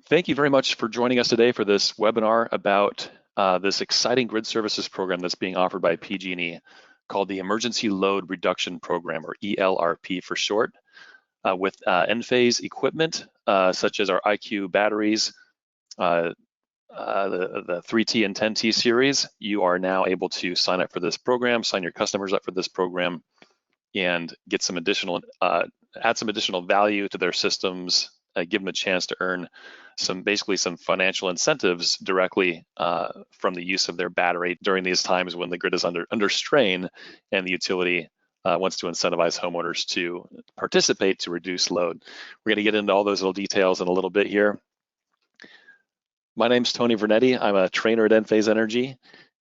Thank you very much for joining us today for this webinar about this exciting grid services program that's being offered by PG&E called the Emergency Load Reduction Program, or ELRP for short. With Enphase equipment, such as our IQ batteries, the 3T and 10T series, you are now able to sign up for this program, sign your customers up for this program, and get some additional, add some additional value to their systems, give them a chance to earn basically some financial incentives directly from the use of their battery during these times when the grid is under strain and the utility wants to incentivize homeowners to participate to reduce load. We're going to get into all those little details in a little bit here. My name's Tony Vernetti. I'm a trainer at Enphase Energy,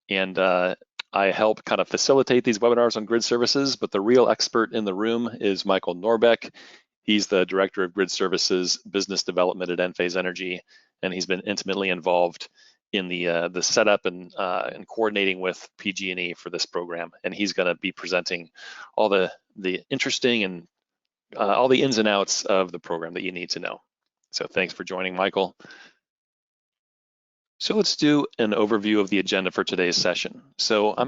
and I help kind of facilitate these webinars on grid services, but the real expert in the room is Michael Norbeck. He's the Director of Grid Services Business Development at Enphase Energy, and he's been intimately involved in the setup and coordinating with PG&E for this program. And he's going to be presenting all the interesting and all the ins and outs of the program that you need to know. So thanks for joining, Michael. So let's do an overview of the agenda for today's session. So I'm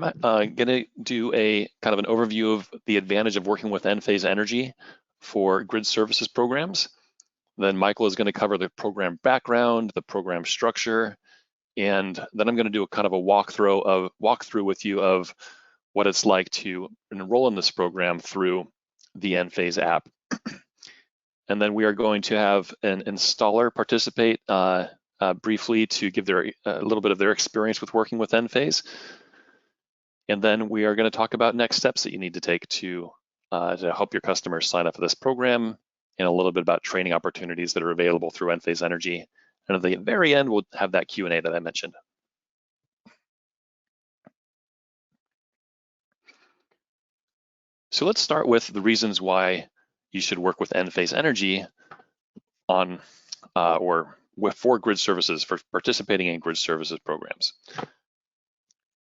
going to do a kind of an overview of the advantage of working with Enphase Energy for grid services programs. Then Michael is going to cover the program background, the program structure, and then I'm going to do a kind of a walkthrough with you of what it's like to enroll in this program through the Enphase app. And then we are going to have an installer participate briefly to give a little bit of their experience with working with Enphase. And then we are going to talk about next steps that you need to take to help your customers sign up for this program, and a little bit about training opportunities that are available through Enphase Energy. And at the very end, we'll have that Q&A that I mentioned. So let's start with the reasons why you should work with Enphase Energy on for grid services, for participating in grid services programs.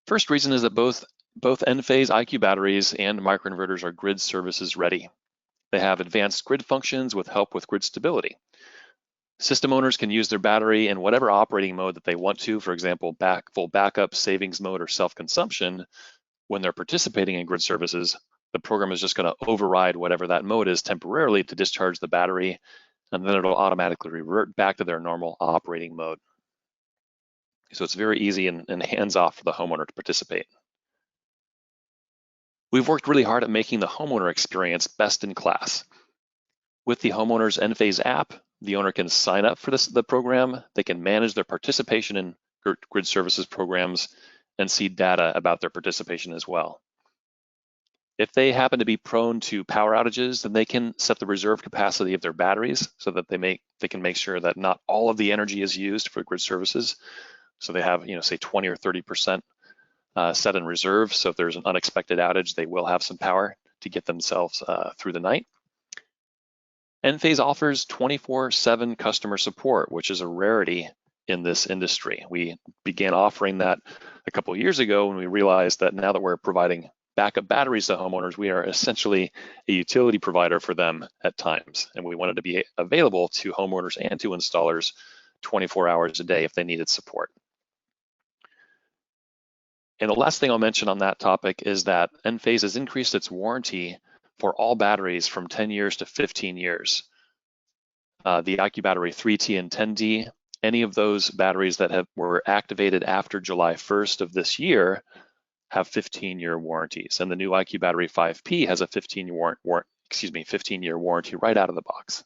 First reason is that both Enphase IQ batteries and microinverters are grid services ready. They have advanced grid functions with help with grid stability. System owners can use their battery in whatever operating mode that they want to, for example, full backup, savings mode, or self-consumption. When they're participating in grid services, the program is just going to override whatever that mode is temporarily to discharge the battery, and then it'll automatically revert back to their normal operating mode. So it's very easy and hands-off for the homeowner to participate. We've worked really hard at making the homeowner experience best in class. With the homeowner's Enphase app, the owner can sign up for the program, they can manage their participation in grid services programs, and see data about their participation as well. If they happen to be prone to power outages, then they can set the reserve capacity of their batteries so that they can make sure that not all of the energy is used for grid services. So they have, say 20 or 30% set in reserve. So if there's an unexpected outage, they will have some power to get themselves through the night. Enphase offers 24/7 customer support, which is a rarity in this industry. We began offering that a couple of years ago when we realized that now that we're providing backup batteries to homeowners, we are essentially a utility provider for them at times. And we wanted to be available to homeowners and to installers 24 hours a day if they needed support. And the last thing I'll mention on that topic is that Enphase has increased its warranty for all batteries from 10 years to 15 years. The IQ Battery 3T and 10D, any of those batteries that were activated after July 1st of this year have 15-year warranties. And the new IQ Battery 5P has a 15-year warranty right out of the box.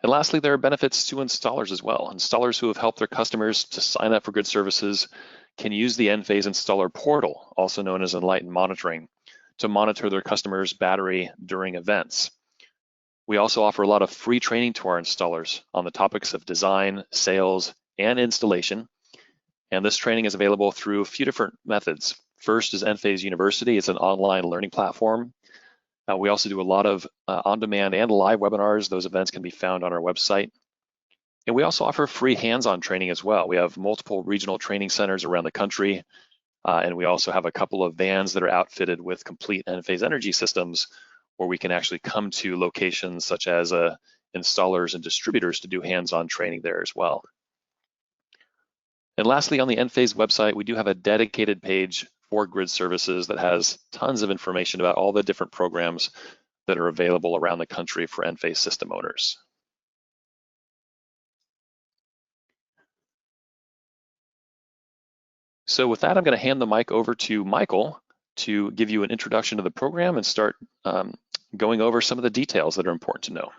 And lastly, there are benefits to installers as well. Installers who have helped their customers to sign up for grid services can use the Enphase Installer Portal, also known as Enlighten Monitoring, to monitor their customers' battery during events. We also offer a lot of free training to our installers on the topics of design, sales, and installation. And this training is available through a few different methods. First is Enphase University. It's an online learning platform. We also do a lot of on-demand and live webinars. Those events can be found on our website. And we also offer free hands-on training as well. We have multiple regional training centers around the country, and we also have a couple of vans that are outfitted with complete Enphase Energy systems or we can actually come to locations such as installers and distributors to do hands-on training there as well. And lastly, on the Enphase website, we do have a dedicated page for grid services that has tons of information about all the different programs that are available around the country for Enphase system owners. So with that, I'm going to hand the mic over to Michael to give you an introduction to the program and start going over some of the details that are important to know.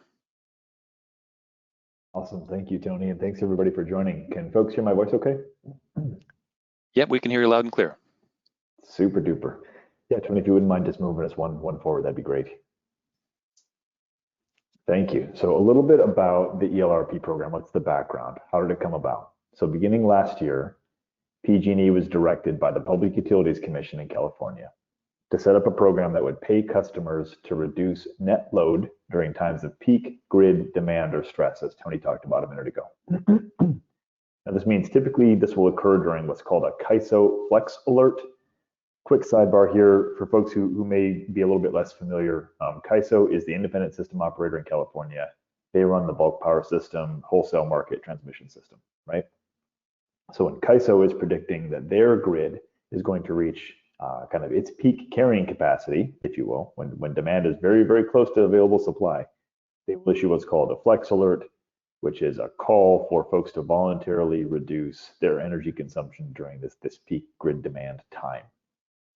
Awesome, thank you, Tony, and thanks everybody for joining. Can folks hear my voice okay? Yep, we can hear you loud and clear. Super duper. Yeah, Tony, if you wouldn't mind just moving us one forward, that'd be great. Thank you. So a little bit about the ELRP program. What's the background? How did it come about? So beginning last year, PG&E was directed by the Public Utilities Commission in California to set up a program that would pay customers to reduce net load during times of peak grid demand or stress, as Tony talked about a minute ago. Now, this means typically this will occur during what's called a CAISO Flex Alert. Quick sidebar here for folks who may be a little bit less familiar. CAISO is the independent system operator in California. They run the bulk power system, wholesale market transmission system, right? So when CAISO is predicting that their grid is going to reach kind of its peak carrying capacity, if you will, when demand is very, very close to available supply, they will issue what's called a Flex Alert, which is a call for folks to voluntarily reduce their energy consumption during this peak grid demand time.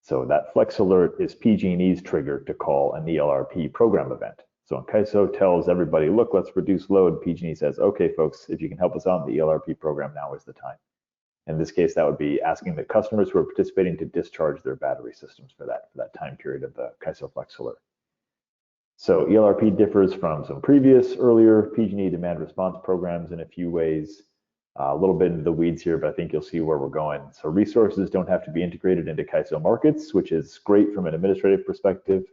So that Flex Alert is PG&E's trigger to call an ELRP program event. So when CAISO tells everybody, look, let's reduce load, PG&E says, okay, folks, if you can help us out in the ELRP program, now is the time. In this case, that would be asking the customers who are participating to discharge their battery systems for that time period of the CAISO Flex Alert. So ELRP differs from some previous earlier PG&E demand response programs in a few ways. A little bit into the weeds here, but I think you'll see where we're going. So resources don't have to be integrated into CAISO markets, which is great from an administrative perspective.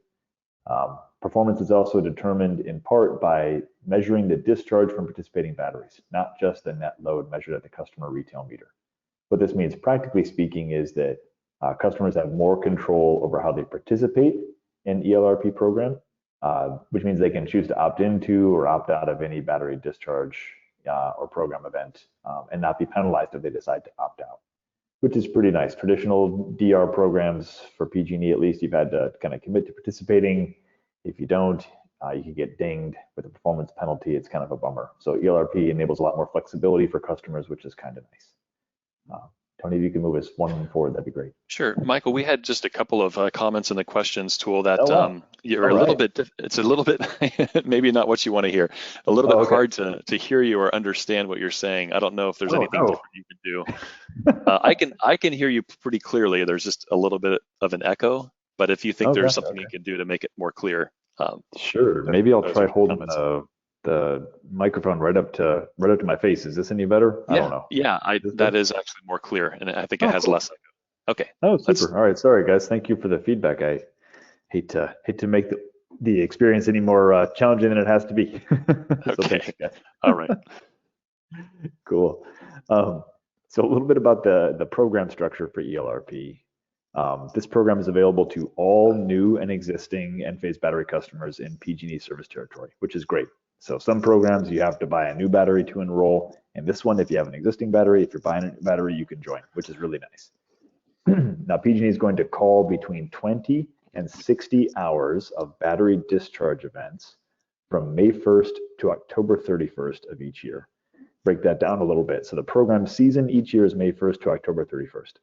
Performance is also determined in part by measuring the discharge from participating batteries, not just the net load measured at the customer retail meter. What this means, practically speaking, is that customers have more control over how they participate in ELRP program, which means they can choose to opt into or opt out of any battery discharge or program event and not be penalized if they decide to opt out, which is pretty nice. Traditional DR programs, for PG&E at least, you've had to kind of commit to participating. If you don't, you can get dinged with a performance penalty. It's kind of a bummer. So ELRP enables a lot more flexibility for customers, which is kind of nice. Tony, if you can move us one forward, that'd be great. Sure, Michael. We had just a couple of comments in the questions tool that you're All a little bit. It's a little bit maybe not what you want to hear. A little bit hard to hear you or understand what you're saying. I don't know if there's anything different you can do. I can hear you pretty clearly. There's just a little bit of an echo. But if you think there's something you can do to make it more clear, sure. Maybe I'll try holding the microphone right up to my face. Is this any better? Yeah, I don't know. Yeah, that is actually more clear, and I think it has less echo. Okay. Oh, super. All right. Sorry, guys. Thank you for the feedback. I hate to make the experience any more challenging than it has to be. Okay. All right. Cool. So a little bit about the program structure for ELRP. This program is available to all new and existing Enphase battery customers in PG&E service territory, which is great. So some programs you have to buy a new battery to enroll, and this one, if you have an existing battery, if you're buying a new battery, you can join, which is really nice. Now, PG&E is going to call between 20 and 60 hours of battery discharge events from May 1st to October 31st of each year. Break that down a little bit. So the program season each year is May 1st to October 31st.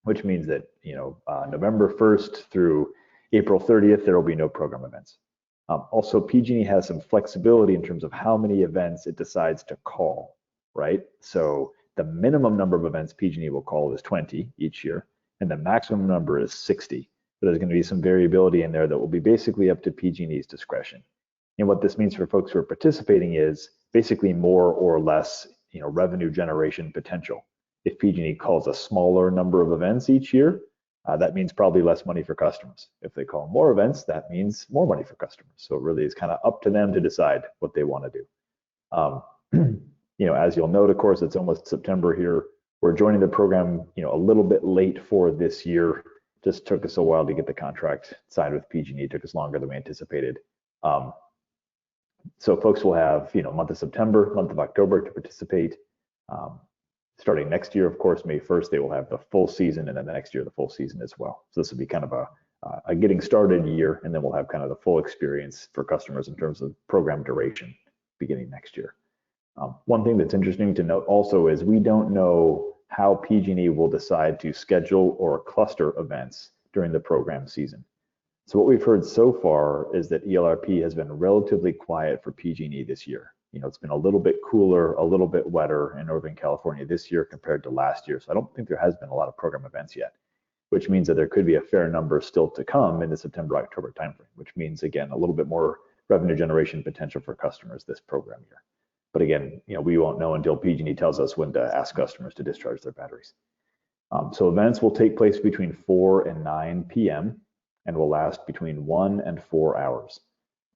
Which means that, November 1st through April 30th, there will be no program events. Also, PG&E has some flexibility in terms of how many events it decides to call, right? So the minimum number of events PG&E will call is 20 each year, and the maximum number is 60. But there's going to be some variability in there that will be basically up to PG&E's discretion. And what this means for folks who are participating is basically more or less, revenue generation potential. If PG&E calls a smaller number of events each year, that means probably less money for customers. If they call more events, that means more money for customers. So it really is kind of up to them to decide what they want to do. As you'll note, of course, it's almost September here. We're joining the program, a little bit late for this year Just took us a while to get the contract signed with PG&E. It took us longer than we anticipated. So folks will have, month of September, month of October to participate. Starting next year, of course, May 1st, they will have the full season, and then the next year, the full season as well. So this will be kind of a getting started year, and then we'll have kind of the full experience for customers in terms of program duration beginning next year. One thing that's interesting to note also is we don't know how PG&E will decide to schedule or cluster events during the program season. So what we've heard so far is that ELRP has been relatively quiet for PG&E this year. It's been a little bit cooler, a little bit wetter in Northern California this year compared to last year. So I don't think there has been a lot of program events yet, which means that there could be a fair number still to come in the September, October timeframe, which means, again, a little bit more revenue generation potential for customers this program year. But again, we won't know until PG&E tells us when to ask customers to discharge their batteries. So events will take place between 4 and 9 p.m. and will last between 1 and 4 hours.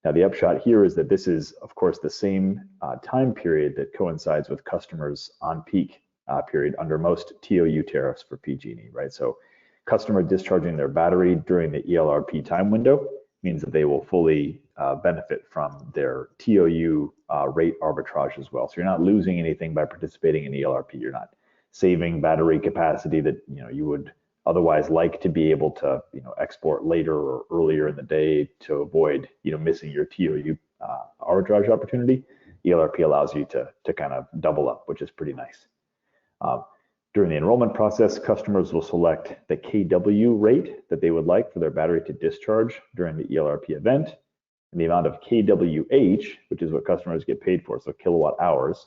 Now, the upshot here is that this is, of course, the same time period that coincides with customers on peak period under most TOU tariffs for PG&E, right? So customer discharging their battery during the ELRP time window means that they will fully benefit from their TOU rate arbitrage as well. So you're not losing anything by participating in ELRP. You're not saving battery capacity that you would otherwise like to be able to export later or earlier in the day to avoid missing your TOU arbitrage opportunity. ELRP allows you to kind of double up, which is pretty nice. During the enrollment process, customers will select the kW rate that they would like for their battery to discharge during the ELRP event, and the amount of kWh, which is what customers get paid for, so kilowatt hours,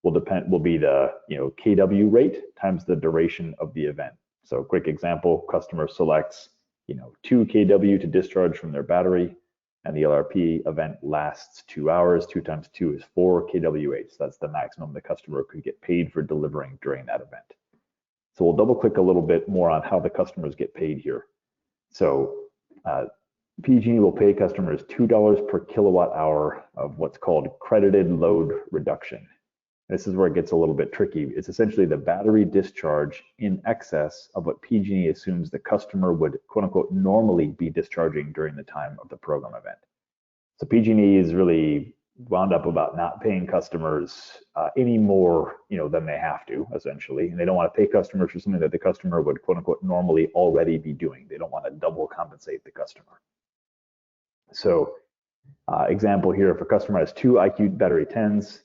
will be the kW rate times the duration of the event. So quick example, customer selects 2 kW to discharge from their battery, and the ELRP event lasts 2 hours. 2 times 2 is 4 kWh. So that's the maximum the customer could get paid for delivering during that event. So we'll double click a little bit more on how the customers get paid here. So PG&E will pay customers $2 per kilowatt hour of what's called credited load reduction. This is where it gets a little bit tricky. It's essentially the battery discharge in excess of what PG&E assumes the customer would, quote unquote, normally be discharging during the time of the program event. So PG&E is really wound up about not paying customers any more, than they have to, essentially. And they don't want to pay customers for something that the customer would, quote unquote, normally already be doing. They don't want to double compensate the customer. So example here, if a customer has 2 IQ battery 10s,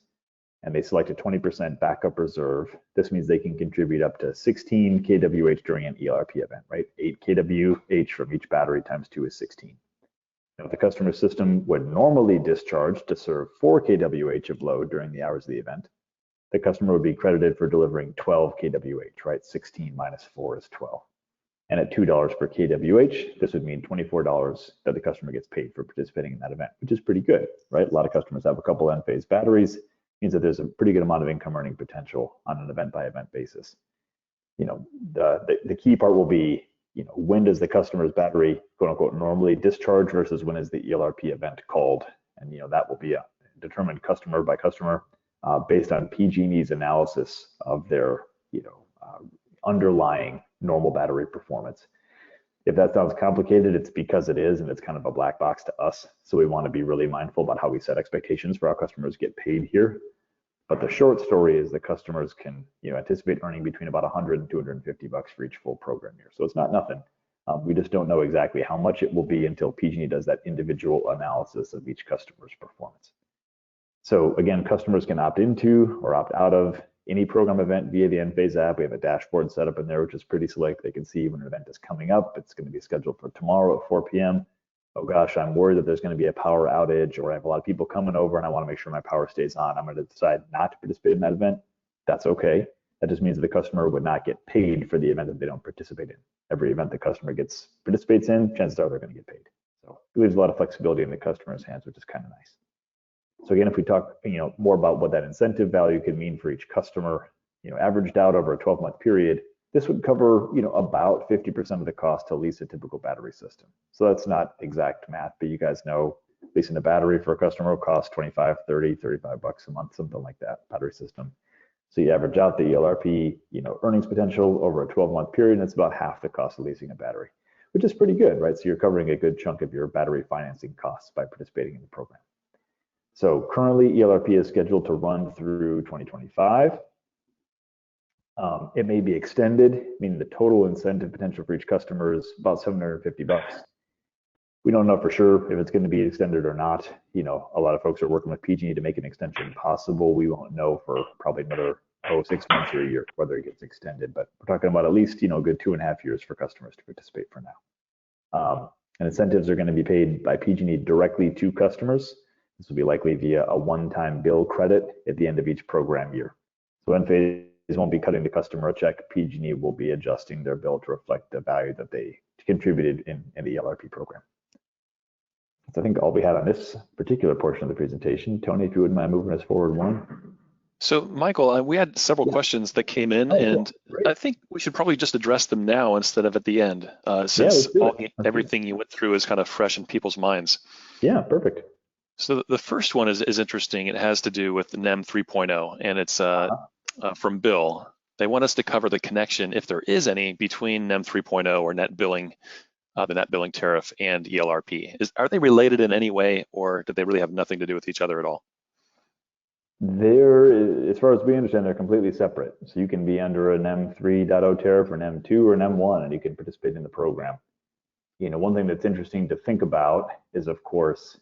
and they select a 20% backup reserve, this means they can contribute up to 16 kWh during an ELRP event, right? 8 kWh from each battery times 2 is 16. Now, if the customer system would normally discharge to serve 4 kWh of load during the hours of the event, the customer would be credited for delivering 12 kWh, right? 16 minus 4 is 12. And at $2 per kWh, this would mean $24 that the customer gets paid for participating in that event, which is pretty good, right? A lot of customers have a couple Enphase batteries. Means that there's a pretty good amount of income earning potential on an event by event basis. The key part will be, when does the customer's battery, quote unquote, normally discharge versus when is the ELRP event called? And that will be determined customer by customer based on PG&E's analysis of their underlying normal battery performance. If that sounds complicated, it's because it is, and it's kind of a black box to us. So we want to be really mindful about how we set expectations for how customers get paid here. But the short story is that customers can anticipate earning between about $100 and $250 for each full program year. So it's not nothing. We just don't know exactly how much it will be until PG&E does that individual analysis of each customer's performance. So again, customers can opt into or opt out of any program event via the Enphase app. We have a dashboard set up in there, which is pretty slick. They can see when an event is coming up. It's going to be scheduled for tomorrow at 4 p.m. Oh gosh, I'm worried that there's going to be a power outage, or I have a lot of people coming over and I want to make sure my power stays on. I'm going to decide not to participate in that event. That's okay. That just means that the customer would not get paid for the event that they don't participate in. Every event the customer participates in, chances are they're going to get paid. So it leaves a lot of flexibility in the customer's hands, which is kind of nice. So again, if we talk more about what that incentive value could mean for each customer, averaged out over a 12-month period, this would cover about 50% of the cost to lease a typical battery system. So that's not exact math, but you guys know leasing a battery for a customer will cost 25, 30, 35 bucks a month, something like that, battery system. So you average out the ELRP earnings potential over a 12-month period, and it's about half the cost of leasing a battery. which is pretty good, right? So you're covering a good chunk of your battery financing costs by participating in the program. So currently ELRP is scheduled to run through 2025. It may be extended, meaning the total incentive potential for each customer is about $750. We don't know for sure if it's going to be extended or not. You know, a lot of folks are working with PG&E to make an extension possible. We won't know for probably another 6 months or a year whether it gets extended, but we're talking about at least, you know, a good 2.5 years for customers to participate for now. And incentives are going to be paid by PG&E directly to customers. This will be likely via a one-time bill credit at the end of each program year. So Enphase won't be cutting the customer a check. PG&E will be adjusting their bill to reflect the value that they contributed in the ELRP program. That's, I think, all we had on this particular portion of the presentation. Tony, if you wouldn't mind moving us forward one. So Michael, we had several questions that came in, and cool. I think we should probably just address them now instead of at the end, since everything you went through is kind of fresh in people's minds. Yeah, perfect. So the first one is interesting. It has to do with NEM 3.0, and it's from Bill. They want us to cover the connection, if there is any, between NEM 3.0 or net billing, the net billing tariff, and ELRP. Are they related in any way, or do they really have nothing to do with each other at all? As far as we understand, they're completely separate. So you can be under a NEM 3.0 tariff or NEM 2 or NEM 1, and you can participate in the program. You know, one thing that's interesting to think about is, of course,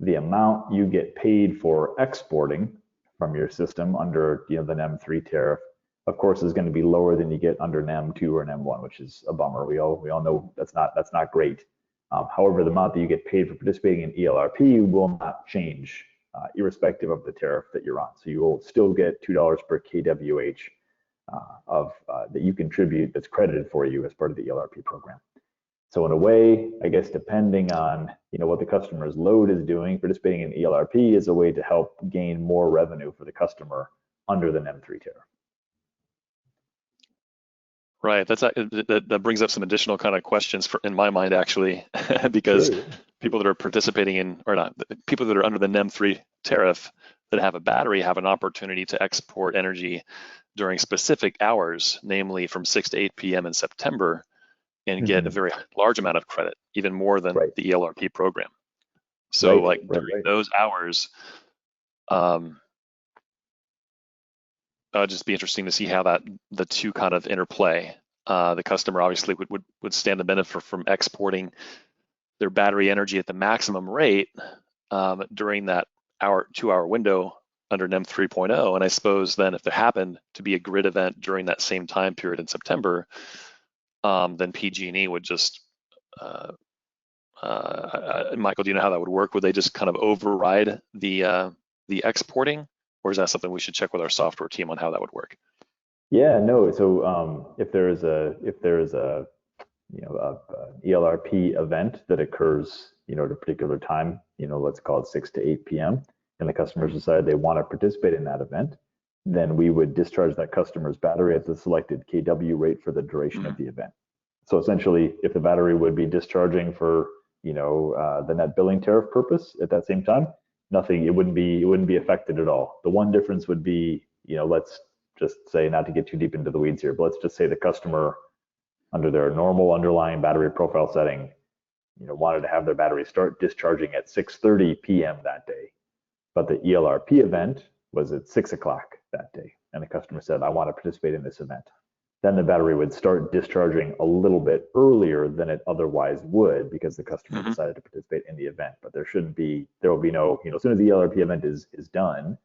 the amount you get paid for exporting from your system under, you know, the NEM 3 tariff, of course, is going to be lower than you get under NEM 2 or NEM 1, which is a bummer. We all know that's not great. However, the amount that you get paid for participating in ELRP will not change, irrespective of the tariff that you're on. So you will still get $2 per kWh that you contribute that's credited for you as part of the ELRP program. So in a way, I guess, depending on, you know, what the customer's load is doing, participating in ELRP is a way to help gain more revenue for the customer under the NEM 3 tariff. Right. That brings up some additional kind of questions in my mind, actually, because people that are participating in, or not, people that are under the NEM 3 tariff that have a battery have an opportunity to export energy during specific hours, namely from 6 to 8 p.m. in September, and get a very large amount of credit, even more than the ELRP program. So during those hours, just be interesting to see how the two kind of interplay. The customer obviously would stand to benefit from exporting their battery energy at the maximum rate during that 2-hour window under NEM 3.0. And I suppose then if there happened to be a grid event during that same time period in September, then PG&E would just, Michael, do you know how that would work? Would they just kind of override the exporting, or is that something we should check with our software team on how that would work? Yeah, no. So if there is a you know an ELRP event that occurs, you know, at a particular time, you know, let's call it 6 to 8 p.m., and the customers decide they want to participate in that event, then we would discharge that customer's battery at the selected kW rate for the duration of the event. So essentially, if the battery would be discharging for, you know, the net billing tariff purpose at that same time, it wouldn't be affected at all. The one difference would be, you know, let's just say, not to get too deep into the weeds here, but let's just say the customer, under their normal underlying battery profile setting, you know, wanted to have their battery start discharging at 6:30 p.m. that day, but the ELRP event was at 6 o'clock that day, and the customer said, I want to participate in this event. Then the battery would start discharging a little bit earlier than it otherwise would, because the customer decided to participate in the event. But there will be no, you know, as soon as the ELRP event is done,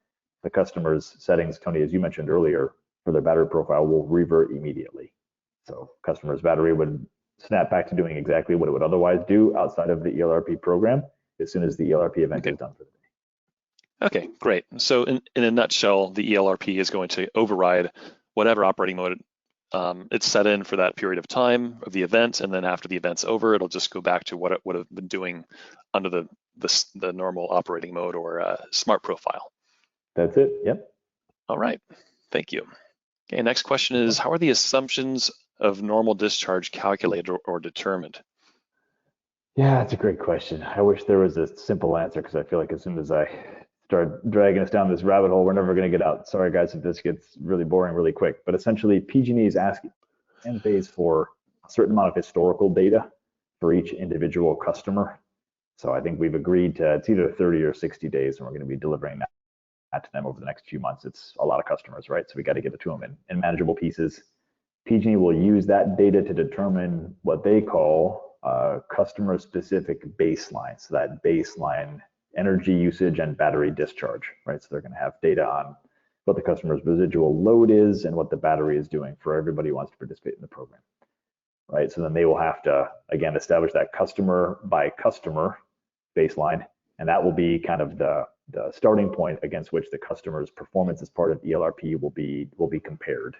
the customer's settings, Tony, as you mentioned earlier, for their battery profile will revert immediately. So customer's battery would snap back to doing exactly what it would otherwise do outside of the ELRP program as soon as the ELRP event is done for the day. Okay, great. So in a nutshell, the ELRP is going to override whatever operating mode it's set in for that period of time of the event, and then after the event's over, it'll just go back to what it would have been doing under the normal operating mode or smart profile. That's it. Yep. All right. Thank you. Okay. Next question is, how are the assumptions of normal discharge calculated or determined? Yeah, that's a great question. I wish there was a simple answer, because I feel like as soon as I start dragging us down this rabbit hole, we're never going to get out. Sorry, guys, if this gets really boring really quick. But essentially, PG&E is asking Enphase for a certain amount of historical data for each individual customer. So I think we've agreed to, it's either 30 or 60 days, and we're going to be delivering that to them over the next few months. It's a lot of customers, right? So we got to get it to them in manageable pieces. PG&E will use that data to determine what they call customer-specific baseline. So that baseline energy usage and battery discharge, right? So they're going to have data on what the customer's residual load is and what the battery is doing for everybody who wants to participate in the program, right? So then they will have to, again, establish that customer by customer baseline, and that will be kind of the starting point against which the customer's performance as part of ELRP will be compared,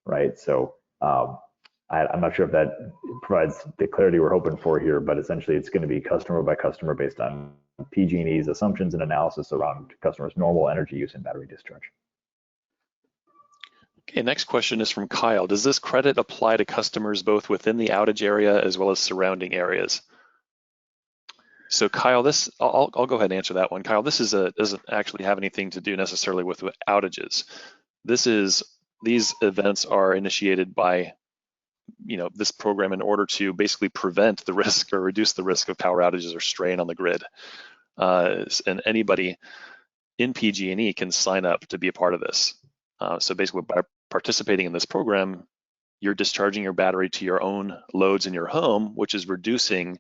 right? So I'm not sure if that provides the clarity we're hoping for here, but essentially it's going to be customer by customer based on PG&E's assumptions and analysis around customers' normal energy use and battery discharge. Okay, next question is from Kyle. Does this credit apply to customers both within the outage area as well as surrounding areas? So Kyle, I'll go ahead and answer that one. Kyle, this doesn't actually have anything to do necessarily with outages. These events are initiated by this program in order to basically prevent the risk or reduce the risk of power outages or strain on the grid. And anybody in PG&E can sign up to be a part of this. So basically by participating in this program, you're discharging your battery to your own loads in your home, which is reducing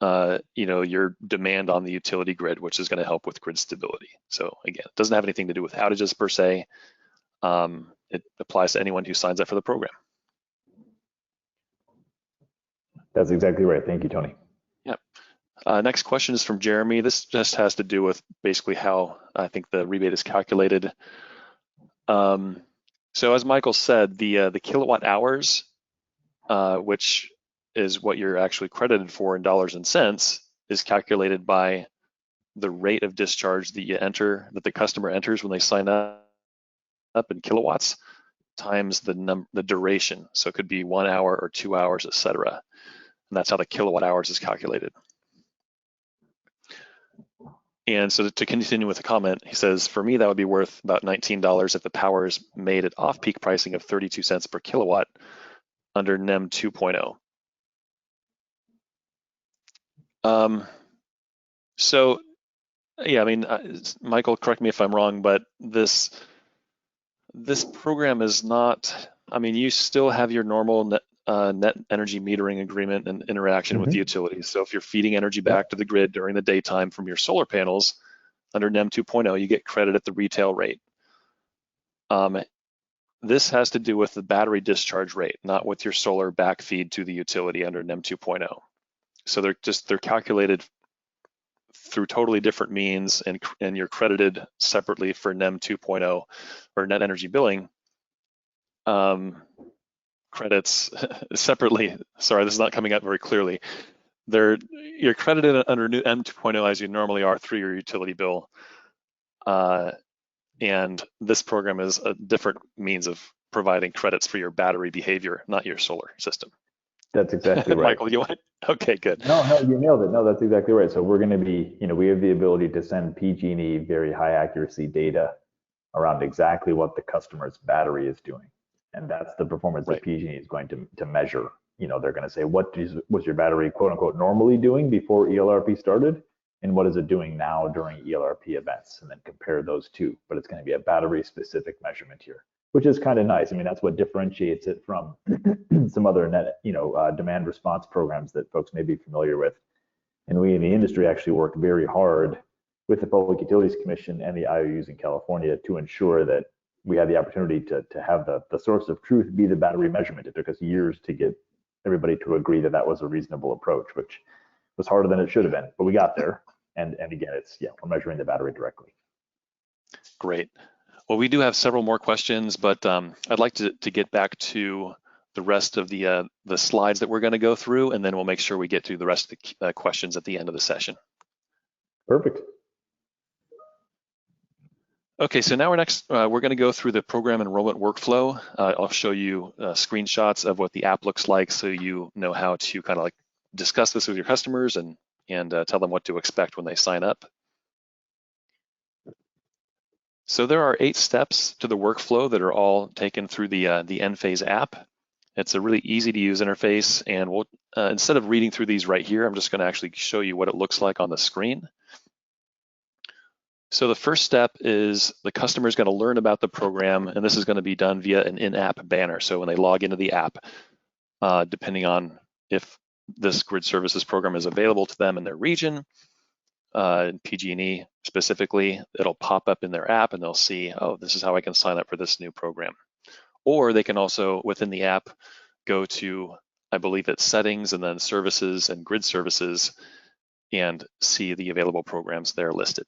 your demand on the utility grid, which is going to help with grid stability. So again, it doesn't have anything to do with outages per se. It applies to anyone who signs up for the program. That's exactly right. Thank you, Tony. Yep. Next question is from Jeremy. This just has to do with basically how I think the rebate is calculated. So as Michael said, the kilowatt hours, which is what you're actually credited for in dollars and cents, is calculated by the rate of discharge that the customer enters when they sign up in kilowatts times the duration. So it could be 1 hour or 2 hours, etc. And that's how the kilowatt hours is calculated. And so to continue with the comment, he says, for me, that would be worth about $19 if the power is made at off-peak pricing of 32 cents per kilowatt under NEM 2.0. So, yeah, I mean, Michael, correct me if I'm wrong, but this program is not, I mean, you still have your normal net energy metering agreement and interaction with the utilities. So if you're feeding energy back to the grid during the daytime from your solar panels under NEM 2.0, you get credit at the retail rate. This has to do with the battery discharge rate, not with your solar backfeed to the utility under NEM 2.0. So they're calculated through totally different means, and you're credited separately for NEM 2.0 or net energy billing credits separately. Sorry, this is not coming out very clearly. You're credited under NEM 2.0 as you normally are through your utility bill. And this program is a different means of providing credits for your battery behavior, not your solar system. That's exactly right. Michael, you want? Okay, good. No, you nailed it. No, that's exactly right. So we're going to be, we have the ability to send PG&E very high accuracy data around exactly what the customer's battery is doing. And that's the performance that PG&E is going to measure. They're going to say, what was your battery, quote unquote, normally doing before ELRP started? And what is it doing now during ELRP events? And then compare those two. But it's going to be a battery specific measurement here, which is kind of nice. I mean, that's what differentiates it from some other demand response programs that folks may be familiar with. And we in the industry actually worked very hard with the Public Utilities Commission and the IOUs in California to ensure that we had the opportunity to have the source of truth be the battery measurement. It took us years to get everybody to agree that that was a reasonable approach, which was harder than it should have been, but we got there. And again, we're measuring the battery directly. Great. Well, we do have several more questions, but I'd like to get back to the rest of the slides that we're going to go through, and then we'll make sure we get to the rest of the questions at the end of the session. Perfect. Okay, so now we're going to go through the program enrollment workflow. I'll show you screenshots of what the app looks like, so you know how to kind of like discuss this with your customers and tell them what to expect when they sign up. So there are 8 steps to the workflow that are all taken through the Enphase app. It's a really easy to use interface, and we'll instead of reading through these right here, I'm just going to actually show you what it looks like on the screen. So the first step is the customer is going to learn about the program, and this is going to be done via an in-app banner. So when they log into the app, depending on if this grid services program is available to them in their region, in PG&E specifically, it'll pop up in their app and they'll see, oh, this is how I can sign up for this new program. Or they can also, within the app, go to, I believe it's settings and then services and grid services and see the available programs there listed.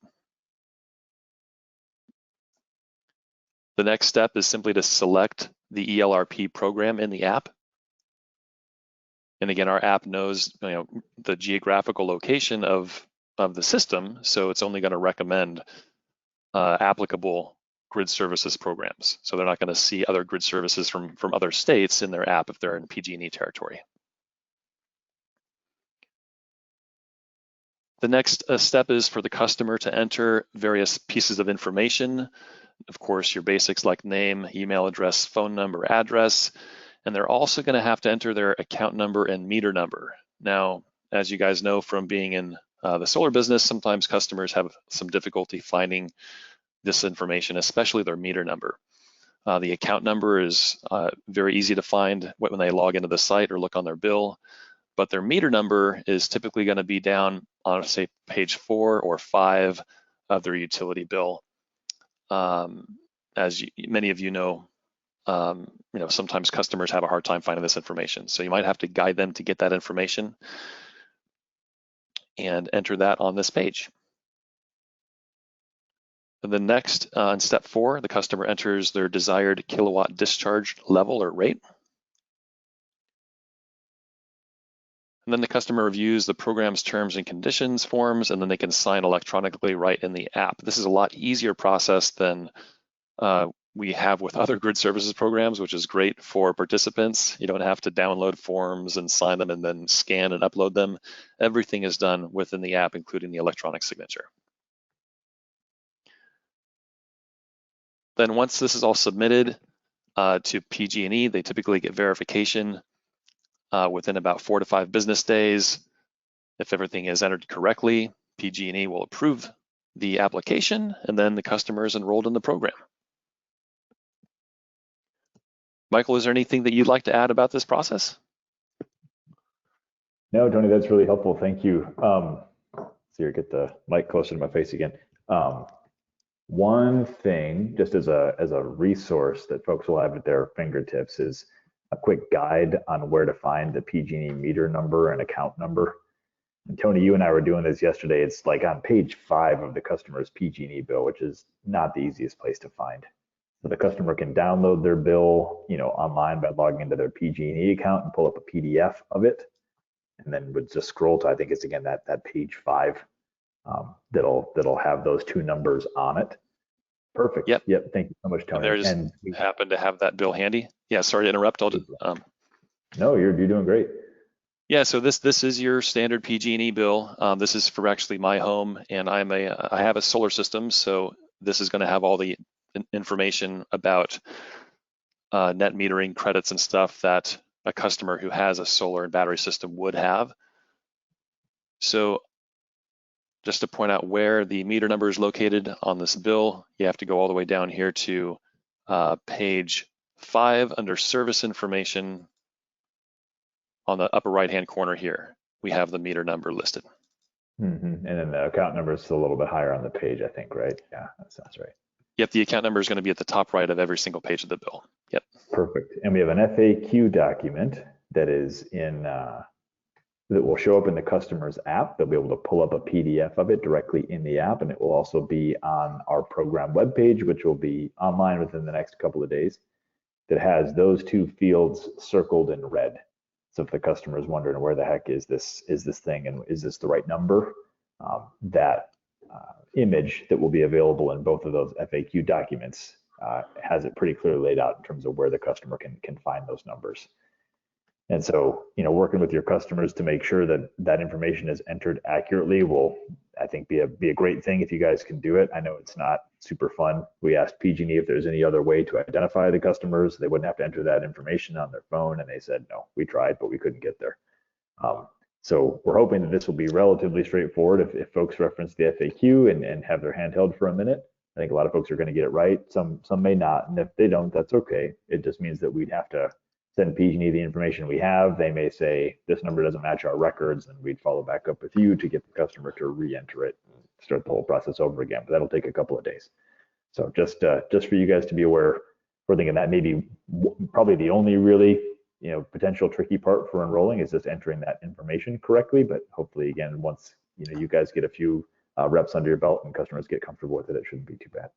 The next step is simply to select the ELRP program in the app. And again, our app knows the geographical location of the system, so it's only going to recommend applicable grid services programs. So they're not going to see other grid services from other states in their app if they're in PG&E territory. The next step is for the customer to enter various pieces of information. Of course, your basics like name, email address, phone number, address, and they're also going to have to enter their account number and meter number. Now, as you guys know from being in the solar business, sometimes customers have some difficulty finding this information, especially their meter number. The account number is very easy to find when they log into the site or look on their bill, but their meter number is typically going to be down on, say, page 4 or 5 of their utility bill. As many of you know, sometimes customers have a hard time finding this information. So you might have to guide them to get that information and enter that on this page. And then next, in step 4, the customer enters their desired kilowatt discharge level or rate. And then the customer reviews the program's terms and conditions forms, and then they can sign electronically right in the app. This is a lot easier process than we have with other grid services programs, which is great for participants. You don't have to download forms and sign them and then scan and upload them. Everything is done within the app, including the electronic signature. Then once this is all submitted to PG&E, they typically get verification within about 4 to 5 business days. If everything is entered correctly, PG&E will approve the application, and then the customer is enrolled in the program. Michael, is there anything that you'd like to add about this process? No, Tony, that's really helpful. Thank you. So here, get the mic closer to my face again. One thing, just as a resource that folks will have at their fingertips, is a quick guide on where to find the PG&E meter number and account number. And Tony, you and I were doing this yesterday. It's like on page 5 of the customer's PG&E bill, which is not the easiest place to find. So the customer can download their bill, online by logging into their PG&E account and pull up a PDF of it, and then would just scroll to, I think it's again that page 5 that'll have those 2 numbers on it. Perfect. Yep. Thank you so much, Tony. And we happen to have that bill handy. Yeah. Sorry to interrupt. No, you're doing great. Yeah. So this is your standard PG&E bill. This is for actually my home, and I have a solar system, so this is going to have all the information about net metering credits and stuff that a customer who has a solar and battery system would have. So just to point out where the meter number is located on this bill, you have to go all the way down here to page 5 under service information. On the upper right-hand corner here, we have the meter number listed. And then the account number is still a little bit higher on the page, I think, right? Yeah, that sounds right. Yep, the account number is going to be at the top right of every single page of the bill. Yep. Perfect. And we have an FAQ document that is in that will show up in the customer's app. They'll be able to pull up a PDF of it directly in the app, and it will also be on our program webpage, which will be online within the next couple of days. That has those 2 fields circled in red. So if the customer is wondering where the heck is this thing and is this the right number, that image that will be available in both of those FAQ documents has it pretty clearly laid out in terms of where the customer can find those numbers. And so, working with your customers to make sure that that information is entered accurately will I think be a great thing if you guys can do it. I know it's not super fun. We asked PG&E if there's any other way to identify the customers. They wouldn't have to enter that information on their phone, and they said no. We tried, but we couldn't get there. So we're hoping that this will be relatively straightforward if folks reference the FAQ and have their hand held for a minute. I think a lot of folks are going to get it right. Some may not, and if they don't, that's okay. It just means that we'd have to send PG&E the information we have. They may say this number doesn't match our records, and we'd follow back up with you to get the customer to re-enter it and start the whole process over again. But that'll take a couple of days. So just for you guys to be aware, we're thinking that maybe probably the only really potential tricky part for enrolling is just entering that information correctly. But hopefully, again, once you guys get a few reps under your belt and customers get comfortable with it, it shouldn't be too bad.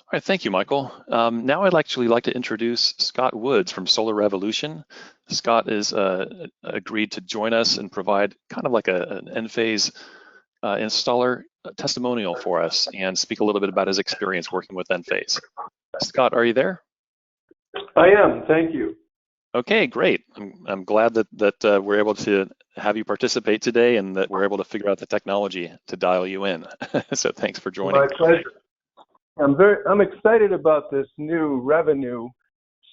All right, thank you, Michael. Now I'd actually like to introduce Scott Woods from Solar Revolution. Scott is agreed to join us and provide kind of like an Enphase installer testimonial for us and speak a little bit about his experience working with Enphase. Scott, are you there? I am, thank you. Okay, great. I'm glad that we're able to have you participate today and that we're able to figure out the technology to dial you in. So thanks for joining. My pleasure. I'm excited about this new revenue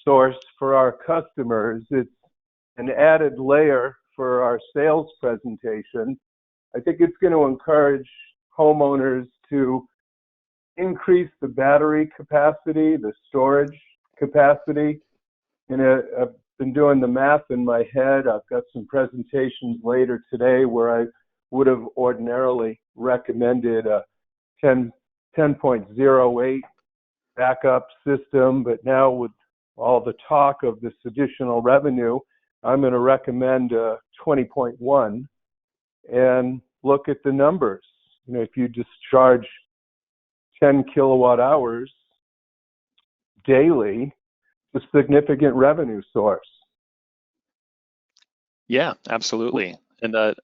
source for our customers. It's an added layer for our sales presentation. I think it's going to encourage homeowners to increase the battery capacity, the storage capacity. And I've been doing the math in my head. I've got some presentations later today where I would have ordinarily recommended a 10.08 backup system, but now with all the talk of this additional revenue, I'm going to recommend a 20.1 and look at the numbers. If you discharge 10 kilowatt hours daily, it's a significant revenue source. Yeah, absolutely. And a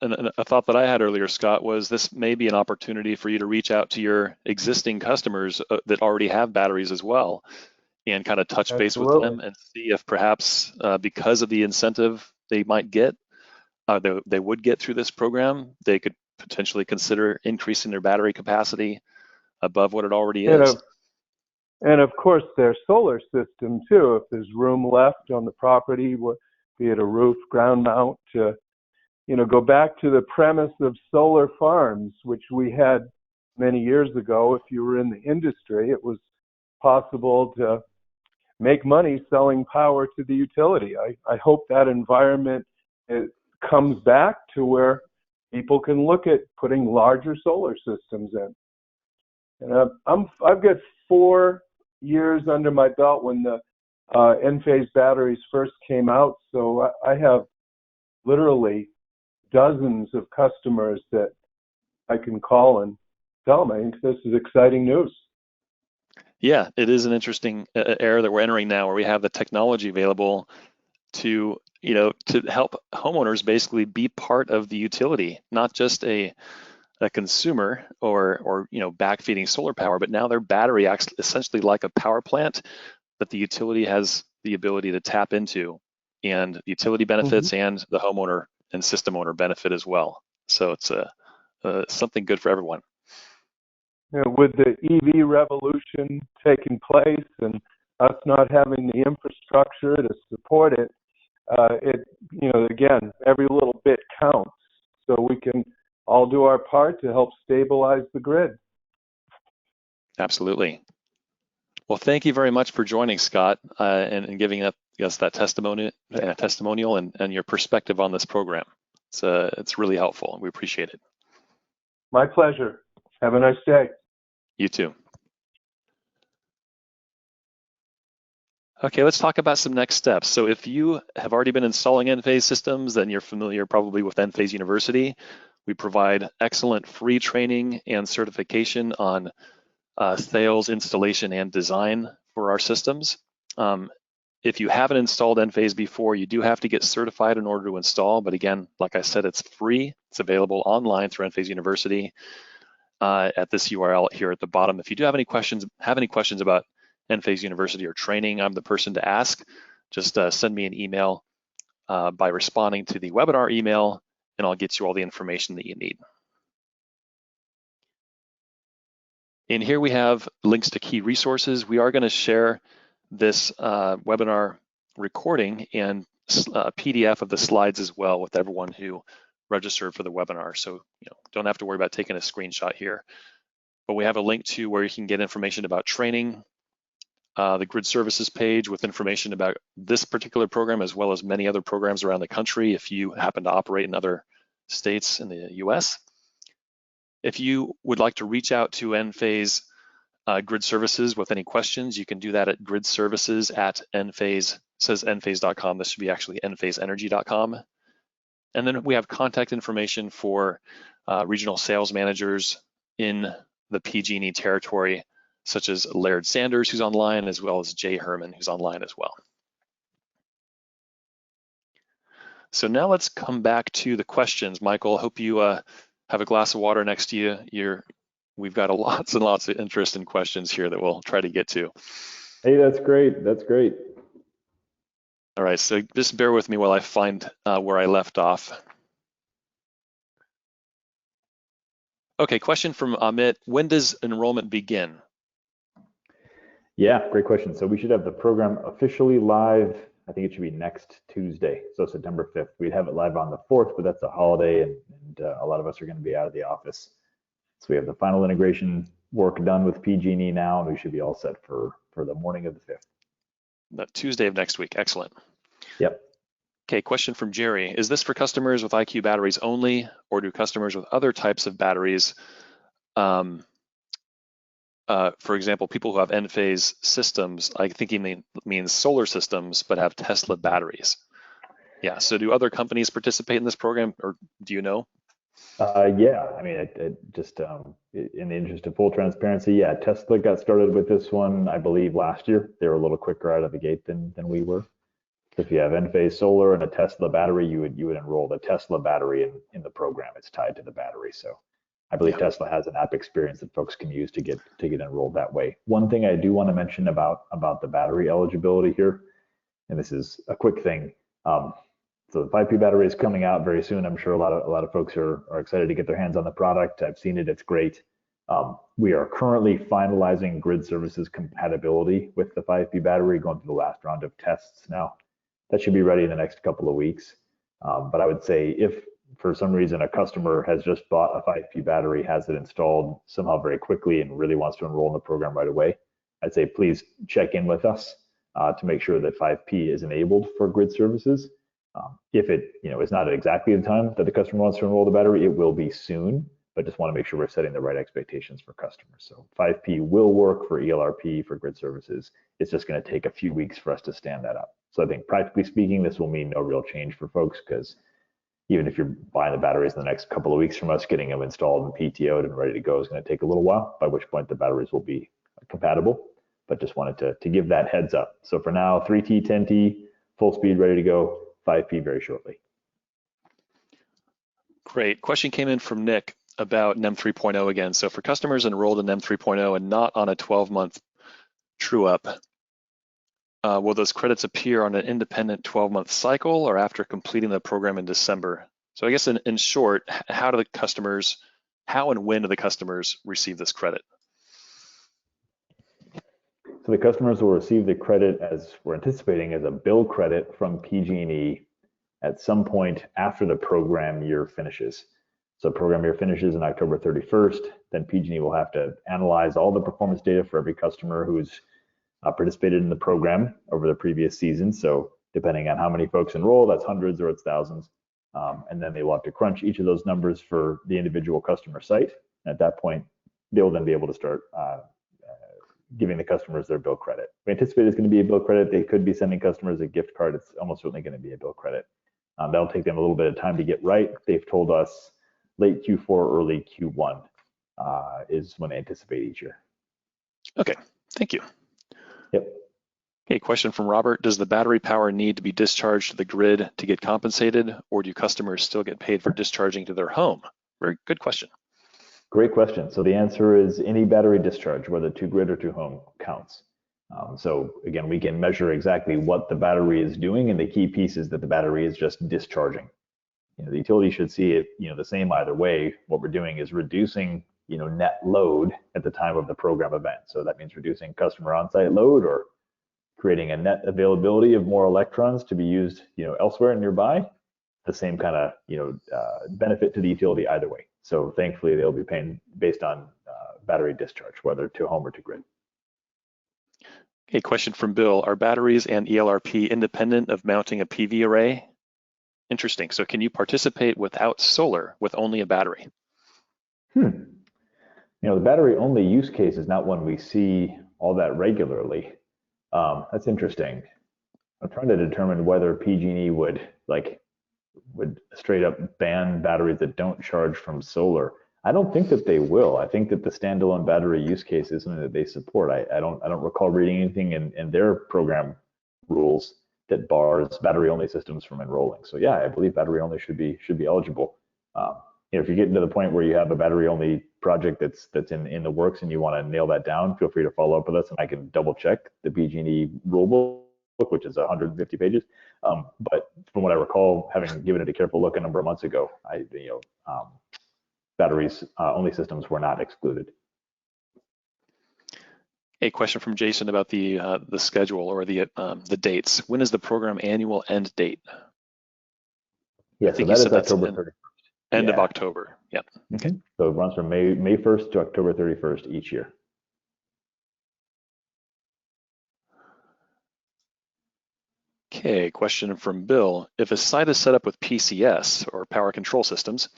thought that I had earlier, Scott, was this may be an opportunity for you to reach out to your existing customers that already have batteries as well and kind of touch base with them and see if perhaps because of the incentive they might get, they would get through this program, they could potentially consider increasing their battery capacity above what it already is. And of course, their solar system too, if there's room left on the property, be it a roof, ground mount, go back to the premise of solar farms, which we had many years ago. If you were in the industry, it was possible to make money selling power to the utility. I hope that environment comes back to where people can look at putting larger solar systems in. And I've got 4 years under my belt when the Enphase batteries first came out, so I have literally dozens of customers that I can call and tell them, I think this is exciting news. Yeah, it is an interesting era that we're entering now, where we have the technology available to help homeowners basically be part of the utility, not just a consumer or backfeeding solar power, but now their battery acts essentially like a power plant that the utility has the ability to tap into, and the utility benefits and the homeowner and system owner benefit as well. So it's something good for everyone. With the EV revolution taking place and us not having the infrastructure to support it, again, every little bit counts. So we can all do our part to help stabilize the grid. Absolutely. Well, thank you very much for joining, Scott, and giving us that testimonial and your perspective on this program. It's really helpful, and we appreciate it. My pleasure. Have a nice day. You too. Okay, let's talk about some next steps. So if you have already been installing Enphase systems, then you're familiar probably with Enphase University. We provide excellent free training and certification on sales, installation, and design for our systems. If you haven't installed Enphase before, you do have to get certified in order to install. But again, like I said, it's free. It's available online through Enphase University at this URL here at the bottom. If you do have any questions about Enphase University or training, I'm the person to ask. Just send me an email by responding to the webinar email, and I'll get you all the information that you need. And here we have links to key resources. We are going to share this webinar recording and a PDF of the slides as well with everyone who registered for the webinar. So don't have to worry about taking a screenshot here. But we have a link to where you can get information about training, the Grid Services page with information about this particular program, as well as many other programs around the country if you happen to operate in other states in the US. If you would like to reach out to Enphase Grid Services with any questions, you can do that at gridservices@enphase, says enphase.com. This should be actually enphaseenergy.com. And then we have contact information for regional sales managers in the PG&E territory, such as Laird Sanders, who's online, as well as Jay Herman, who's online as well. So now let's come back to the questions. Michael, I hope you have a glass of water next to you. We've got lots and lots of interest in questions here that we'll try to get to. Hey, that's great. That's great. All right, so just bear with me while I find where I left off. Okay, question from Amit. When does enrollment begin? Yeah, great question. So we should have the program officially live. I think it should be next Tuesday, so September 5th. We'd have it live on the 4th, but that's a holiday, and a lot of us are going to be out of the office. So we have the final integration work done with PG&E now, and we should be all set for the morning of the 5th. That Tuesday of next week. Excellent. Yep. Okay, question from Jerry. Is this for customers with IQ batteries only, or do customers with other types of batteries, for example, people who have Enphase systems, I think he means solar systems, but have Tesla batteries? Yeah, so do other companies participate in this program, or do you know? Yeah, I mean, just in the interest of full transparency, yeah, Tesla got started with this one, I believe, last year. They were a little quicker out of the gate than we were. So if you have Enphase Solar and a Tesla battery, you would enroll the Tesla battery in the program. It's tied to the battery. So I believe Tesla has an app experience that folks can use to get enrolled that way. One thing I do want to mention about the battery eligibility here, and this is a quick thing. So the 5P battery is coming out very soon. I'm sure a lot of folks are excited to get their hands on the product. I've seen it, it's great. We are currently finalizing Grid Services compatibility with the 5P battery, going through the last round of tests now. That should be ready in the next couple of weeks. But I would say if for some reason a customer has just bought a 5P battery, has it installed somehow very quickly and really wants to enroll in the program right away, I'd say please check in with us to make sure that 5P is enabled for Grid Services. If it is not at exactly the time that the customer wants to enroll the battery, it will be soon, but just want to make sure we're setting the right expectations for customers. So 5P will work for ELRP, for Grid Services. It's just going to take a few weeks for us to stand that up. So I think practically speaking, this will mean no real change for folks, because even if you're buying the batteries in the next couple of weeks from us, getting them installed and PTO'd and ready to go is going to take a little while, by which point the batteries will be compatible. But just wanted to give that heads up. So for now, 3T, 10T, full speed, ready to go. 5P very shortly. Great. Question came in from Nick about NEM 3.0 again. So for customers enrolled in NEM 3.0 and not on a 12-month true-up, will those credits appear on an independent 12-month cycle or after completing the program in December? So I guess in short, how and when do the customers receive this credit? So the customers will receive the credit, as we're anticipating, as a bill credit from PG&E at some point after the program year finishes. So program year finishes on October 31st, then PG&E will have to analyze all the performance data for every customer who's participated in the program over the previous season. So depending on how many folks enroll, that's hundreds or it's thousands. And then they will have to crunch each of those numbers for the individual customer site. At that point, they'll then be able to start giving the customers their bill credit. We anticipate it's going to be a bill credit. They could be sending customers a gift card. It's almost certainly going to be a bill credit. That'll take them a little bit of time to get right. They've told us late Q4, early Q1 is when they anticipate each year. Okay, thank you. Yep. Okay, question from Robert. Does the battery power need to be discharged to the grid to get compensated, or do customers still get paid for discharging to their home? Very good question. Great question. So the answer is any battery discharge, whether to grid or to home, counts. So again, we can measure exactly what the battery is doing, and the key piece is that the battery is just discharging. The utility should see it the same either way. What we're doing is reducing net load at the time of the program event. So that means reducing customer on-site load or creating a net availability of more electrons to be used, elsewhere and nearby. The same kind of, benefit to the utility either way. So thankfully, they'll be paying based on battery discharge, whether to home or to grid. A question from Bill: are batteries and ELRP independent of mounting a PV array? Interesting. So can you participate without solar with only a battery? The battery only use case is not one we see all that regularly. That's interesting. I'm trying to determine whether PG&E would straight up ban batteries that don't charge from solar. I don't think that they will. I think that the standalone battery use case is something that they support. I don't recall reading anything in their program rules that bars battery only systems from enrolling. So yeah, I believe battery only should be eligible. If you're getting to the point where you have a battery only project that's in the works and you want to nail that down, feel free to follow up with us and I can double check the PG&E rulebook, which is 150 pages. But from what I recall, having given it a careful look a number of months ago, batteries only systems were not excluded. A question from Jason about the schedule or the dates. When is the program annual end date? Yeah, so that is October 31st. End of October. Yep. Okay. So it runs from May 1st to October 31st each year. Okay, question from Bill. If a site is set up with PCS or power control systems,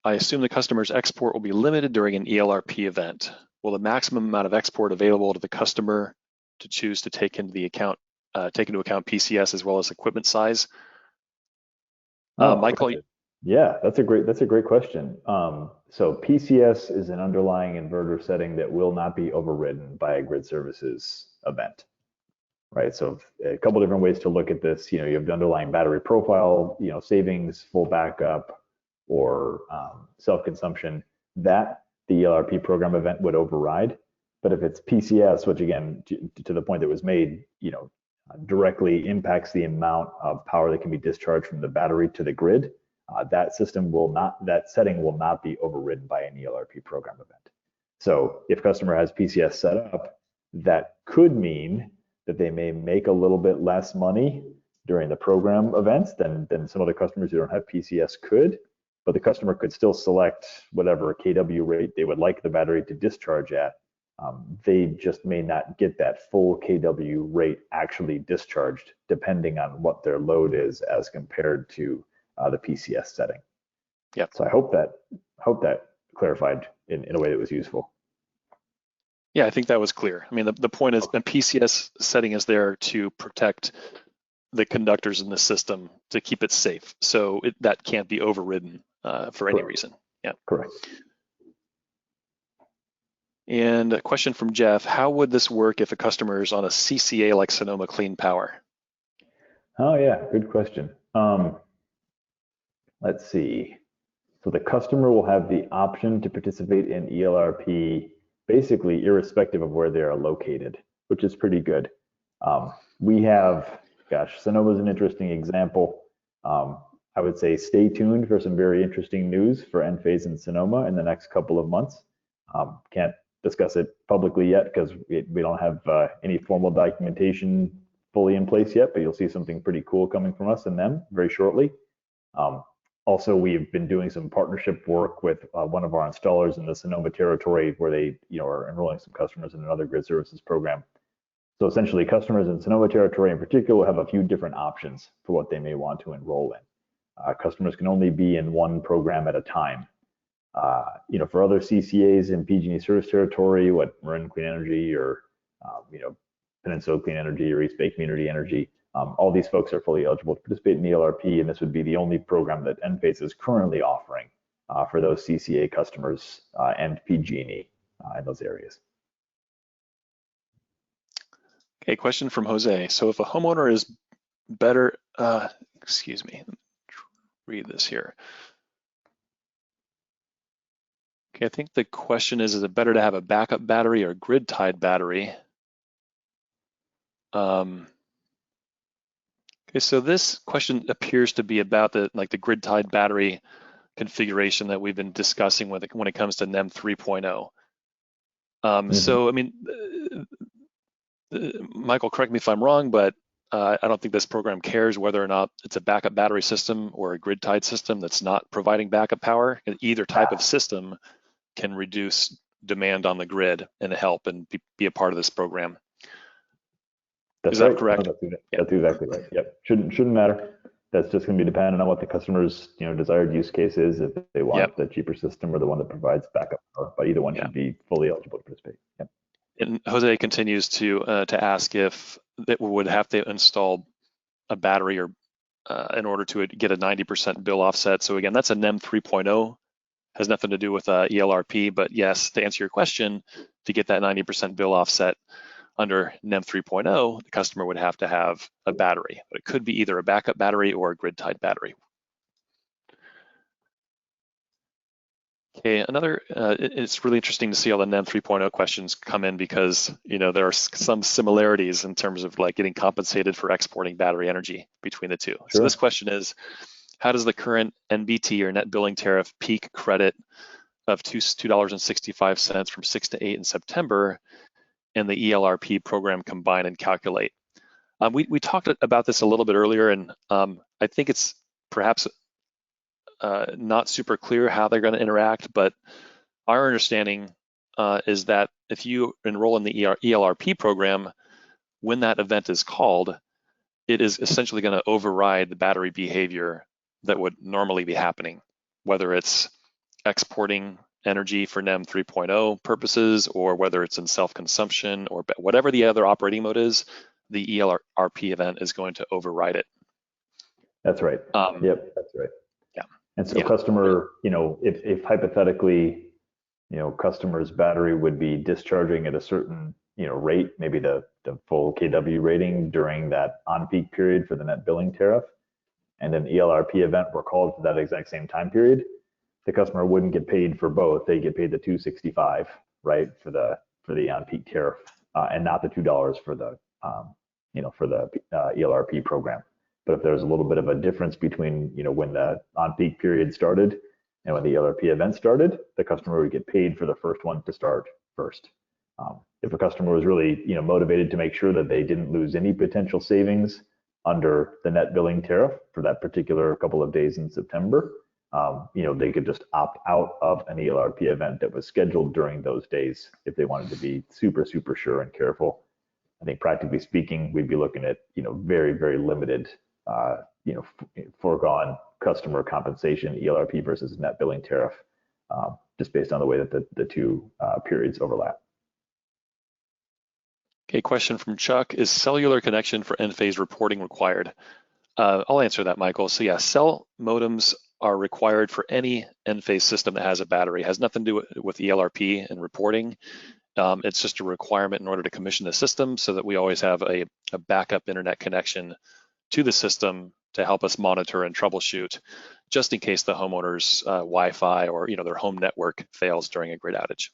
I assume the customer's export will be limited during an ELRP event. Will the maximum amount of export available to the customer to choose to take into account PCS as well as equipment size? Michael. Yeah, that's a great question. So PCS is an underlying inverter setting that will not be overridden by a grid services event, right? So a couple different ways to look at this. You have the underlying battery profile, savings, full backup, or self-consumption. That the ELRP program event would override. But if it's PCS, which again, to the point that was made, directly impacts the amount of power that can be discharged from the battery to the grid, that setting will not be overridden by an ELRP program event. So if customer has PCS set up, that could mean that they may make a little bit less money during the program events than some other customers who don't have PCS could, but the customer could still select whatever kW rate they would like the battery to discharge at. They just may not get that full kW rate actually discharged depending on what their load is as compared to the PCS setting. Yeah. So I hope that clarified in a way that was useful. Yeah, I think that was clear. I mean, the point is the PCS setting is there to protect the conductors in the system to keep it safe. So that can't be overridden for any reason. Yeah. Correct. And a question from Jeff: how would this work if a customer is on a CCA like Sonoma Clean Power? Oh yeah, good question. Let's see. So the customer will have the option to participate in ELRP basically irrespective of where they are located, which is pretty good. We have, Sonoma's an interesting example. I would say stay tuned for some very interesting news for Enphase and Sonoma in the next couple of months. Can't discuss it publicly yet because we don't have any formal documentation fully in place yet, but you'll see something pretty cool coming from us and them very shortly. Also, we've been doing some partnership work with one of our installers in the Sonoma territory where they are enrolling some customers in another grid services program. So essentially, customers in Sonoma territory in particular will have a few different options for what they may want to enroll in. Customers can only be in one program at a time. For other CCAs in PG&E service territory, what Marin Clean Energy or Peninsula Clean Energy or East Bay Community Energy, all these folks are fully eligible to participate in ELRP, and this would be the only program that Enphase is currently offering for those CCA customers and PG&E in those areas. Okay, question from Jose. So if a homeowner is better, excuse me, read this here. Okay, I think the question is it better to have a backup battery or grid-tied battery? Okay, so this question appears to be about the grid-tied battery configuration that we've been discussing when it comes to NEM 3.0. Mm-hmm. So, I mean, Michael, correct me if I'm wrong, but I don't think this program cares whether or not it's a backup battery system or a grid-tied system that's not providing backup power. Either type of system can reduce demand on the grid and help and be a part of this program. That's Is that right. correct? No, that's exactly right. Yep. Shouldn't matter. That's just going to be dependent on what the customer's desired use case is. If they want the cheaper system or the one that provides backup power, but either one should be fully eligible to participate. Yep. And Jose continues to ask if that would have to install a battery or in order to get a 90% bill offset. So again, that's a NEM 3.0, has nothing to do with ELRP. But yes, to answer your question, to get that 90% bill offset under NEM 3.0, the customer would have to have a battery. But it could be either a backup battery or a grid-tied battery. Okay, it's really interesting to see all the NEM 3.0 questions come in because, there are some similarities in terms of like getting compensated for exporting battery energy between the two. Sure. So this question is, how does the current NBT or net billing tariff peak credit of $2.65 from 6 to 8 in September and the ELRP program combine and calculate? We talked about this a little bit earlier, and I think it's perhaps not super clear how they're going to interact, but our understanding is that if you enroll in the ELRP program, when that event is called, it is essentially going to override the battery behavior that would normally be happening, whether it's exporting energy for NEM 3.0 purposes or whether it's in self-consumption or whatever the other operating mode is, the ELRP event is going to override it. That's right. Yep, that's right. Yeah. And so customer, if hypothetically, customer's battery would be discharging at a certain, rate, maybe the full kW rating during that on-peak period for the net billing tariff, and an ELRP event were called for that exact same time period, the customer wouldn't get paid for both. They get paid the $2.65, right, for the on-peak tariff, and not the $2 for the ELRP program. But if there's a little bit of a difference between when the on-peak period started and when the ELRP event started, the customer would get paid for the first one to start first. If a customer was really motivated to make sure that they didn't lose any potential savings under the net billing tariff for that particular couple of days in September, they could just opt out of an ELRP event that was scheduled during those days if they wanted to be super, super sure and careful. I think practically speaking, we'd be looking at very, very limited foregone customer compensation, ELRP versus net billing tariff, just based on the way that the two periods overlap. Okay, question from Chuck. Is cellular connection for Enphase reporting required? I'll answer that, Michael. So yeah, cell modems are required for any Enphase system that has a battery. It has nothing to do with ELRP and reporting. It's just a requirement in order to commission the system so that we always have a backup internet connection to the system to help us monitor and troubleshoot just in case the homeowner's Wi-Fi or their home network fails during a grid outage.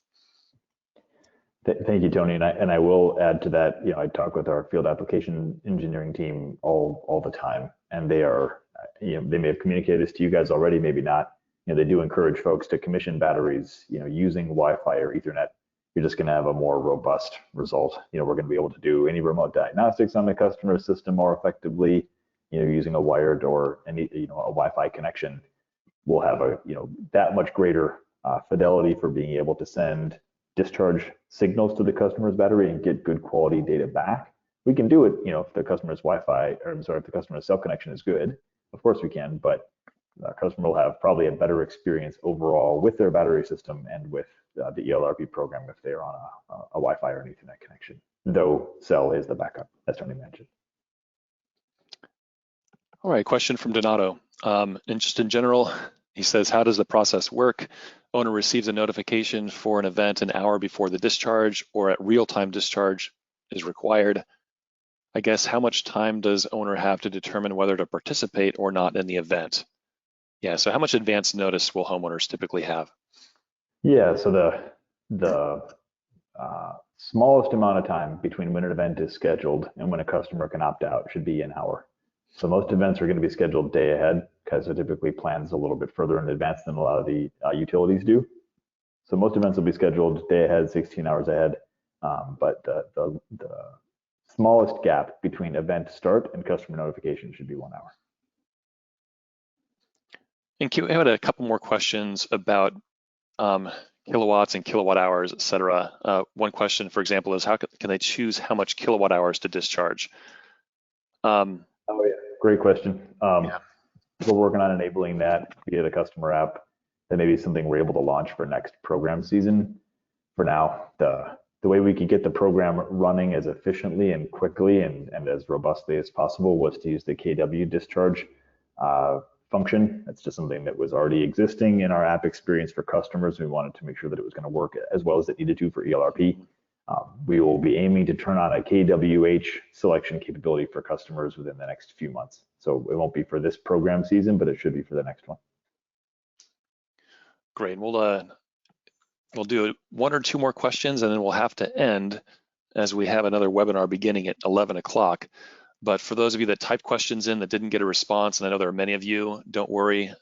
Thank you, Tony. And I will add to that, I talk with our field application engineering team all the time, and they are, they may have communicated this to you guys already, maybe not. They do encourage folks to commission batteries, using Wi-Fi or Ethernet. You're just going to have a more robust result. We're going to be able to do any remote diagnostics on the customer system more effectively, using a wired or a Wi-Fi connection. We'll have that much greater fidelity for being able to send discharge signals to the customer's battery and get good quality data back. We can do it, if the customer's if the customer's cell connection is good, of course we can, but the customer will have probably a better experience overall with their battery system and with the ELRP program if they're on a Wi-Fi or an Ethernet connection, though cell is the backup, as Tony mentioned. All right, question from Donato. And just in general, he says, how does the process work? Owner receives a notification for an event an hour before the discharge or at real-time discharge is required. I guess how much time does owner have to determine whether to participate or not in the event? Yeah, so how much advance notice will homeowners typically have? Yeah, so the smallest amount of time between when an event is scheduled and when a customer can opt out should be an hour. So most events are going to be scheduled day ahead. because it typically plans a little bit further in advance than a lot of the utilities do. So most events will be scheduled day ahead, 16 hours ahead, but the smallest gap between event start and customer notification should be 1 hour. And I had a couple more questions about kilowatts and kilowatt hours, et cetera. One question, for example, is how can they choose how much kilowatt hours to discharge? Oh yeah, great question. Yeah. We're working on enabling that via the customer app. That may be something we're able to launch for next program season. For now, the way we could get the program running as efficiently and quickly and as robustly as possible was to use the KW discharge function. That's just something that was already existing in our app experience for customers. We wanted to make sure that it was going to work as well as it needed to for ELRP. We will be aiming to turn on a KWH selection capability for customers within the next few months. So it won't be for this program season, but it should be for the next one. Great. We'll do 1 or 2 more questions, and then we'll have to end as we have another webinar beginning at 11 o'clock. But for those of you that typed questions in that didn't get a response, and I know there are many of you, don't worry.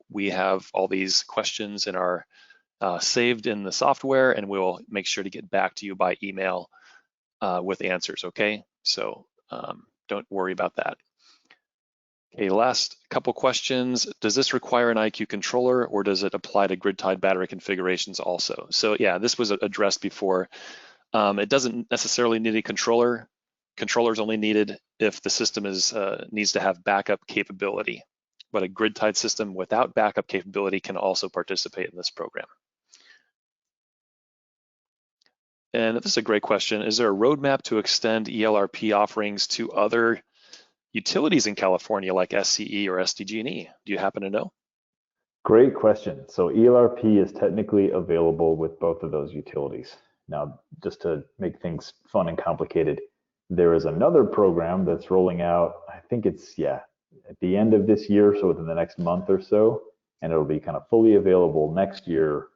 We have all these questions in our saved in the software, and we'll make sure to get back to you by email with answers, okay? So don't worry about that. Okay, last couple questions. Does this require an IQ controller, or does it apply to grid-tied battery configurations also? So yeah, this was addressed before. It doesn't necessarily need a controller. Controllers only needed if the system needs to have backup capability, but a grid-tied system without backup capability can also participate in this program. And this is a great question. Is there a roadmap to extend ELRP offerings to other utilities in California like SCE or SDG&E? Do you happen to know? Great question. So ELRP is technically available with both of those utilities. Now, just to make things fun and complicated, there is another program that's rolling out, I think it's, at the end of this year, so within the next month or so, and it'll be kind of fully available next year,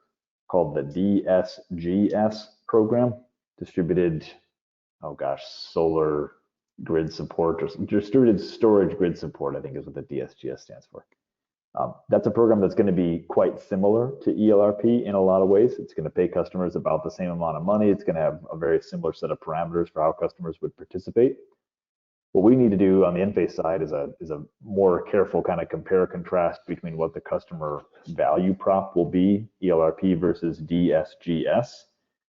called the DSGS program, Distributed, Solar Grid Support, or Distributed Storage Grid Support, I think is what the DSGS stands for. That's a program that's going to be quite similar to ELRP in a lot of ways. It's going to pay customers about the same amount of money. It's going to have a very similar set of parameters for how customers would participate. What we need to do on the Enphase side is a more careful kind of compare contrast between what the customer value prop will be, ELRP versus DSGS,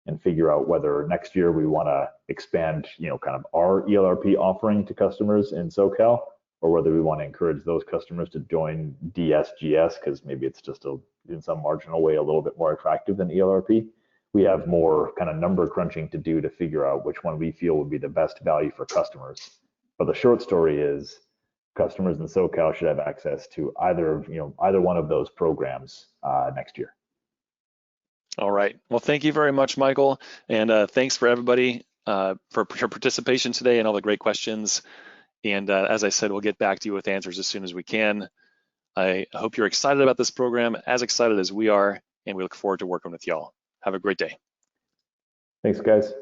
and figure out whether next year we want to expand, kind of our ELRP offering to customers in SoCal, or whether we want to encourage those customers to join DSGS because maybe it's just in some marginal way a little bit more attractive than ELRP. We have more kind of number crunching to do to figure out which one we feel would be the best value for customers. But the short story is customers in SoCal should have access to either one of those programs next year. All right. Well, thank you very much, Michael. And thanks for everybody for your participation today and all the great questions. And as I said, we'll get back to you with answers as soon as we can. I hope you're excited about this program, as excited as we are, and we look forward to working with y'all. Have a great day. Thanks, guys.